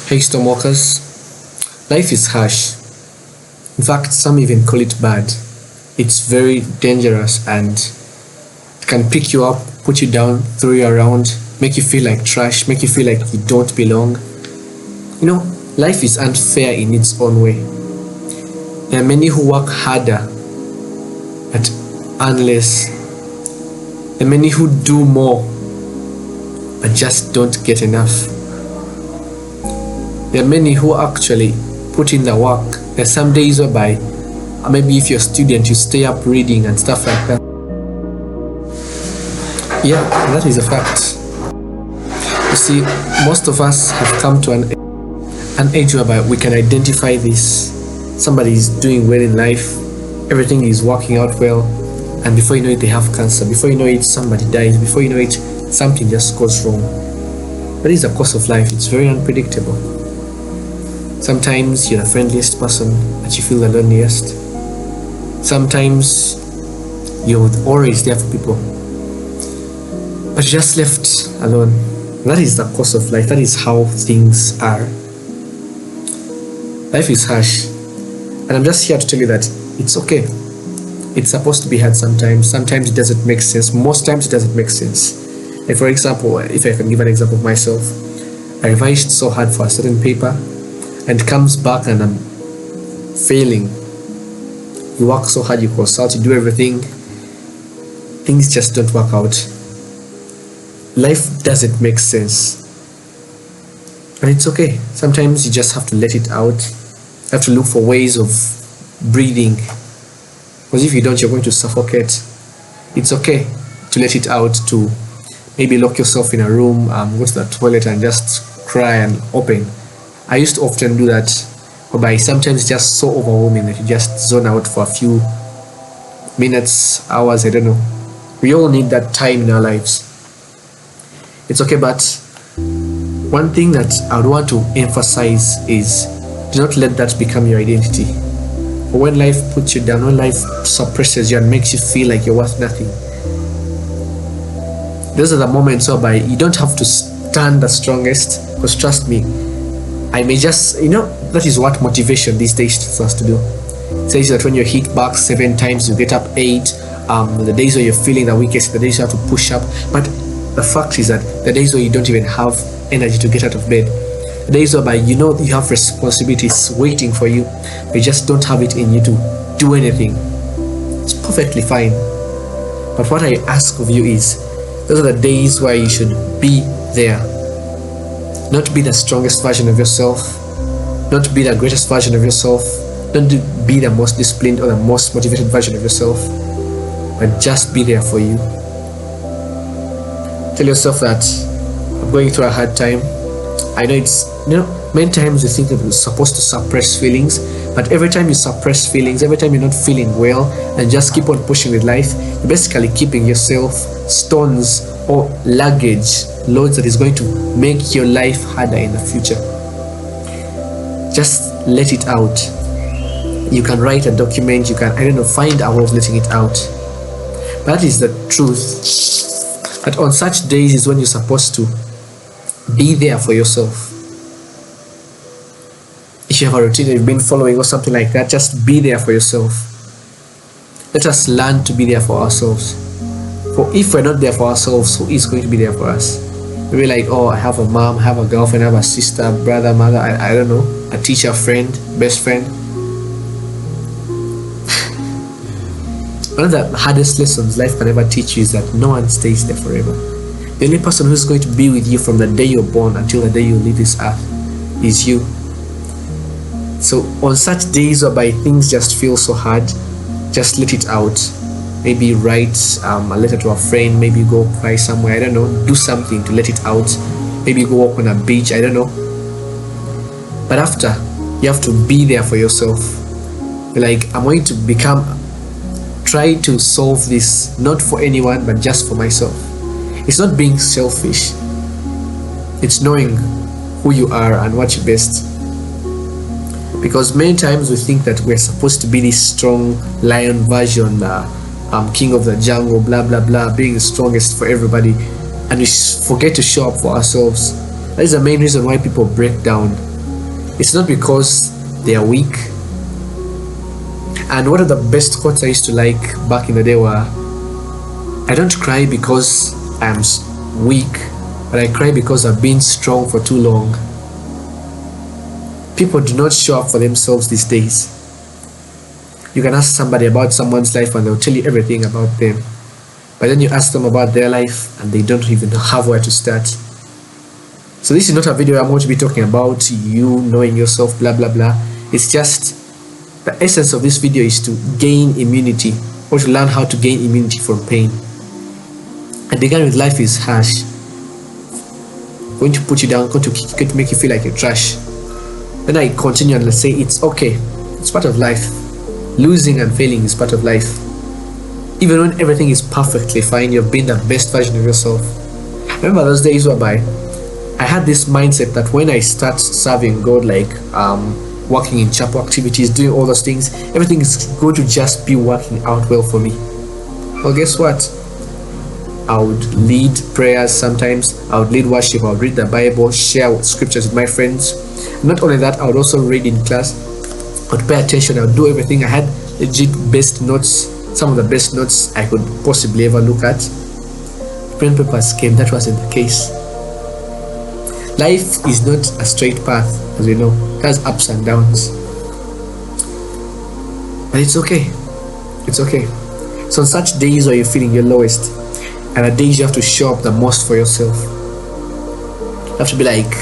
Hey Stormwalkers, life is harsh. In fact, some even call it bad. It's very dangerous and it can pick you up, put you down, throw you around, make you feel like trash, make you feel like you don't belong. Life is unfair in its own way. There are many who work harder but earn less. There are many who do more but just don't get enough. There are many who actually put in the work. There are some days whereby maybe if you're a student, you stay up reading and stuff like that. Yeah, that is a fact. You see, most of us have come to an age whereby we can identify this. Somebody is doing well in life, everything is working out well, and before you know it, they have cancer. Before you know it, somebody dies. Before you know it, something just goes wrong. That is the course of life. It's very unpredictable. Sometimes you're the friendliest person, but you feel the loneliest. Sometimes you're always there for people, but you're just left alone. That is the course of life. That is how things are. Life is harsh, and I'm just here to tell you that it's okay. It's supposed to be hard sometimes. Sometimes it doesn't make sense. Most times it doesn't make sense. Like for example, if I can give an example of myself, I revised so hard for a certain paper, and it comes back and I'm failing. You work so hard, you consult, you do everything, things just don't work out. Life doesn't make sense, and it's okay. Sometimes you just have to let it out. You have to look for ways of breathing, because if you don't, you're going to suffocate. It's okay to let it out, to maybe lock yourself in a room, go to the toilet and just cry and open. I used to often do that, whereby sometimes it's just so overwhelming that you just zone out for a few minutes, hours, I don't know. We all need that time in our lives. It's okay, but one thing that I would want to emphasize is do not let that become your identity. But when life puts you down, when life suppresses you and makes you feel like you're worth nothing, those are the moments whereby you don't have to stand the strongest, because trust me, I may just, that is what motivation these days tells us to do. It says that when you're hit back 7 times, you get up 8. The days where you're feeling the weakest, the days you have to push up. But the fact is that the days where you don't even have energy to get out of bed, the days whereby you know that you have responsibilities waiting for you, but you just don't have it in you to do anything, it's perfectly fine. But what I ask of you is, those are the days where you should be there. Not be the strongest version of yourself, not be the greatest version of yourself, not be the most disciplined or the most motivated version of yourself, but just be there for you. Tell yourself that I'm going through a hard time. I know many times you think that you're supposed to suppress feelings, but every time you suppress feelings, every time you're not feeling well and just keep on pushing with life, you're basically keeping yourself stones or luggage, loads that is going to make your life harder in the future. Just let it out. You can write a document, you can, find a way of letting it out. That is the truth. But on such days is when you're supposed to be there for yourself. If you have a routine that you've been following or something like that, just be there for yourself. Let us learn to be there for ourselves. For if we're not there for ourselves, who is going to be there for us? Maybe like, I have a mom, I have a girlfriend, I have a sister, brother, mother, I don't know, a teacher, friend, best friend. One of the hardest lessons life can ever teach you is that no one stays there forever. The only person who's going to be with you from the day you're born until the day you leave this earth is you. So on such days whereby things just feel so hard, just let it out. Maybe write a letter to a friend, maybe go cry somewhere, I don't know, do something to let it out. Maybe go walk on a beach, I don't know. But after, you have to be there for yourself. Like, I'm going to try to solve this, not for anyone, but just for myself. It's not being selfish. It's knowing who you are and what you're best. Because many times we think that we're supposed to be this strong lion version, king of the jungle, blah blah blah, being the strongest for everybody, and we forget to show up for ourselves. That is the main reason why people break down. It's not because they are weak. And one of the best quotes I used to like back in the day were, I don't cry because I'm weak, but I cry because I've been strong for too long. People do not show up for themselves these days. You can ask somebody about someone's life and they'll tell you everything about them. But then you ask them about their life and they don't even have where to start. So this is not a video I'm going to be talking about you knowing yourself, blah, blah, blah. It's just the essence of this video is to gain immunity, or to learn how to gain immunity from pain. I began with life is harsh. Going to put you down, going to make you feel like you're trash. Then I continue and let's say it's okay. It's part of life. Losing and failing is part of life. Even when everything is perfectly fine, you've been the best version of yourself. Remember those days whereby I had this mindset that when I start serving God, like working in chapel activities, doing all those things, everything is going to just be working out well for me. Well, guess what? I would lead prayers sometimes, I would lead worship, I would read the Bible, share scriptures with my friends. Not only that, I would also read in class, I would pay attention, I would do everything. I had legit best notes, some of the best notes I could possibly ever look at. When papers came, that wasn't the case. Life is not a straight path, as we know. It has ups and downs. But it's okay. It's okay. So on such days where you're feeling your lowest, and the days you have to show up the most for yourself, you have to be like,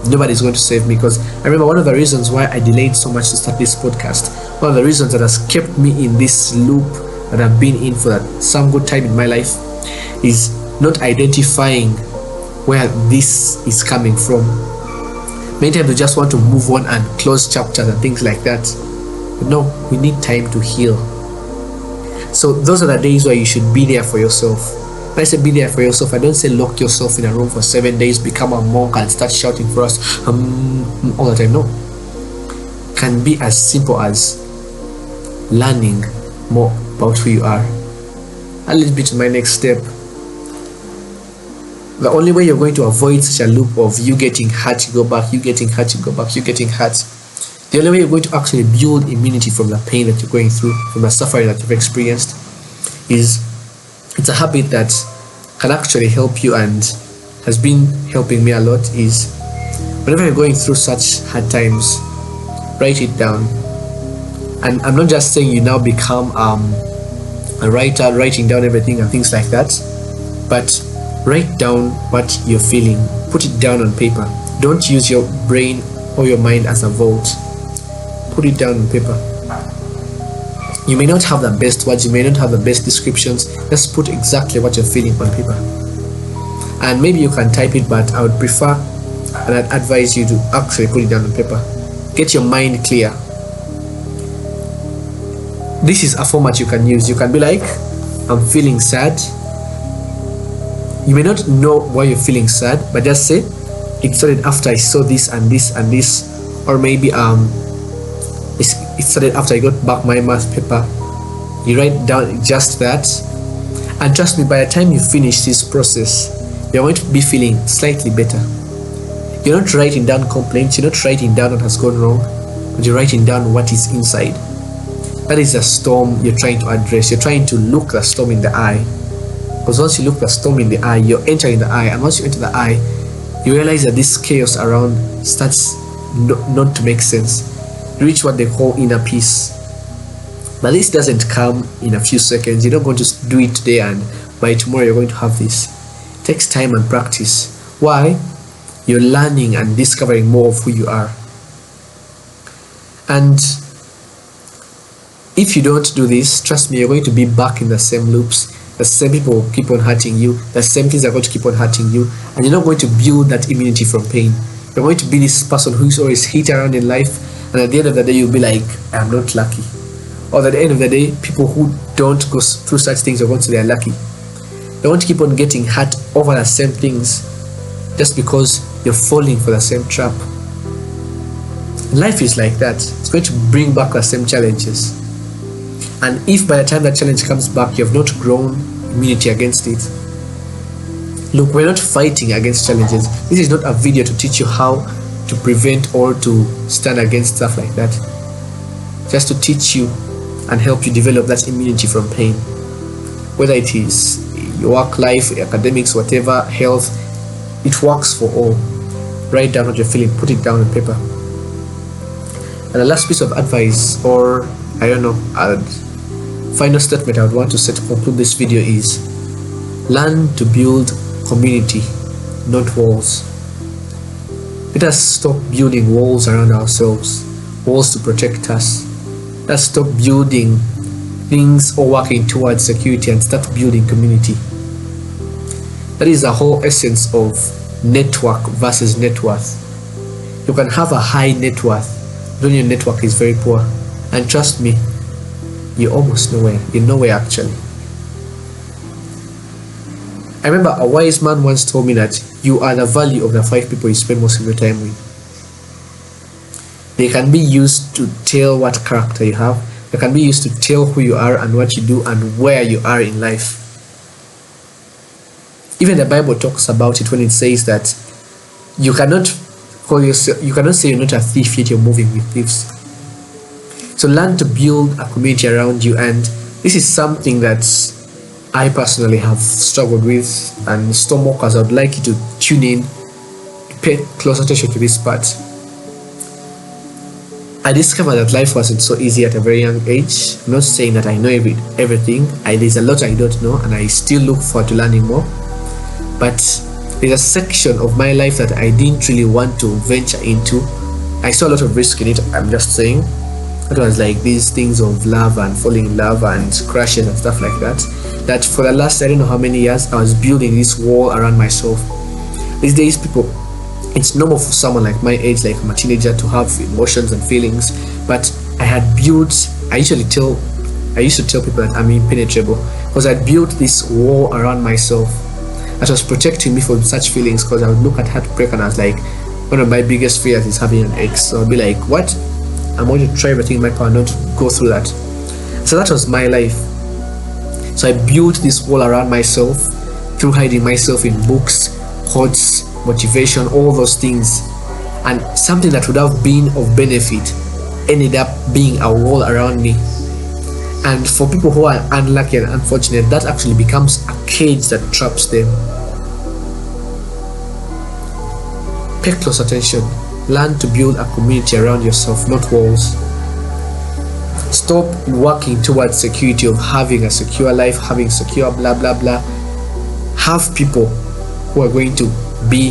nobody's going to save me. Because I remember one of the reasons why I delayed so much to start this podcast, one of the reasons that has kept me in this loop that I've been in for some good time in my life, is not identifying where this is coming from. Many times we just want to move on and close chapters and things like that. But no, we need time to heal. So those are the days where you should be there for yourself. When I say be there for yourself, I don't say lock yourself in a room for 7 days, become a monk and start shouting for us all the time. No. It can be as simple as learning more about who you are. I'll lead me to my next step. The only way you're going to avoid such a loop of you getting hurt, you go back, you getting hurt, you go back, you getting hurt, the only way you're going to actually build immunity from the pain that you're going through, from the suffering that you've experienced, is it's a habit that can actually help you and has been helping me a lot. Is whenever you're going through such hard times, write it down. And I'm not just saying you now become a writer, writing down everything and things like that, but write down what you're feeling. Put it down on paper. Don't use your brain or your mind as a vault. Put it down on paper. You may not have the best words, you may not have the best descriptions. Just put exactly what you're feeling on paper. And maybe you can type it, but I would prefer and I'd advise you to actually put it down on paper. Get your mind clear. This is a format you can use. You can be like, I'm feeling sad. You may not know why you're feeling sad, but just say it started after I saw this and this and this, or maybe it started after I got back my math paper. You write down just that, and trust me, by the time you finish this process, you're going to be feeling slightly better. You're not writing down complaints, you're not writing down what has gone wrong, but you're writing down what is inside. That is a storm you're trying to address. You're trying to look the storm in the eye. Because once you look the storm in the eye, you're entering the eye, and once you enter the eye, you realize that this chaos around starts not to make sense. You reach what they call inner peace. But this doesn't come in a few seconds. You're not going to do it today and by tomorrow you're going to have this. It takes time and practice. Why? You're learning and discovering more of who you are. And if you don't do this, trust me, you're going to be back in the same loops. The same people will keep on hurting you. The same things are going to keep on hurting you. And you're not going to build that immunity from pain. You're going to be this person who's always hit around in life. And at the end of the day, you'll be like, I'm not lucky. Or at the end of the day, people who don't go through such things are going to say they're lucky. They want to keep on getting hurt over the same things just because you're falling for the same trap. Life is like that. It's going to bring back the same challenges. And if by the time that challenge comes back, you have not grown immunity against it. Look, we're not fighting against challenges. This is not a video to teach you how to prevent or to stand against stuff like that. Just to teach you and help you develop that immunity from pain. Whether it is your work life, academics, whatever, health, it works for all. Write down what you're feeling, put it down on paper. And the last piece of advice, or I don't know, final statement I would want to set to conclude this video is: learn to build community, not walls. Let us stop building walls around ourselves, walls to protect us. Let's stop building things or working towards security and start building community. That is the whole essence of network versus net worth. You can have a high net worth when your network is very poor, and trust me, you're almost nowhere. You're nowhere actually. I remember a wise man once told me that you are the value of the 5 people you spend most of your time with. They can be used to tell what character you have. They can be used to tell who you are and what you do and where you are in life. Even the Bible talks about it when it says that you cannot say you're not a thief yet you're moving with thieves. So learn to build a community around you, and this is something that I personally have struggled with, and Stormwalkers, I would like you to tune in, pay close attention to this part. I discovered that life wasn't so easy at a very young age. I'm not saying that I know everything. There's a lot I don't know, and I still look forward to learning more. But there's a section of my life that I didn't really want to venture into. I saw a lot of risk in it, I'm just saying. It was like these things of love and falling in love and crashes and stuff like that. That for the last I don't know how many years I was building this wall around myself. These days, people, it's normal for someone like my age, like I'm a teenager, to have emotions and feelings. But I had built, I used to tell people that I'm impenetrable, because I built this wall around myself that was protecting me from such feelings. Because I would look at heartbreak and I was like, one of my biggest fears is having an ex. So I'd be like, what? I'm going to try everything in my power not to go through that. So that was my life. So I built this wall around myself through hiding myself in books, quotes, motivation, all those things. And something that would have been of benefit ended up being a wall around me. And for people who are unlucky and unfortunate, that actually becomes a cage that traps them. Pay close attention. Learn to build a community around yourself, not walls. Stop working towards security of having a secure life, having secure blah blah blah. Have people who are going to be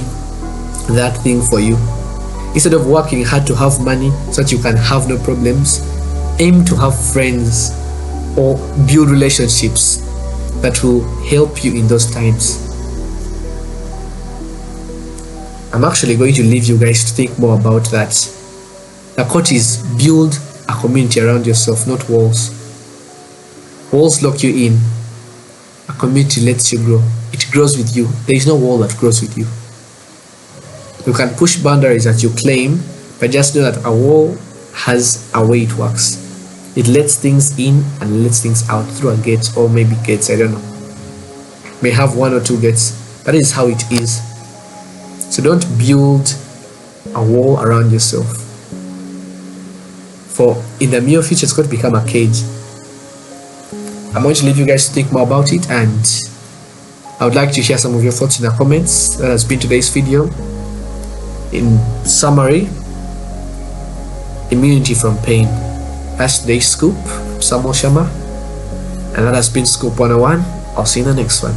that thing for you. Instead of working hard to have money so that you can have no problems, aim to have friends or build relationships that will help you in those times. I'm actually going to leave you guys to think more about that. The quote is: build a community around yourself, not walls. Walls lock you in. A community lets you grow. It grows with you. There is no wall that grows with you. You can push boundaries that you claim, but just know that a wall has a way it works. It lets things in and lets things out through a gate, or maybe gates, I don't know. May have 1 or 2 gates. That is how it is. So don't build a wall around yourself, for in the near future it's going to become a cage. I'm going to leave you guys to think more about it, and I would like to share some of your thoughts in the comments. That has been today's video. In summary, immunity from pain. That's today's scoop. Samuel Sharma, and that has been Scoop 101. I'll see you in the next one.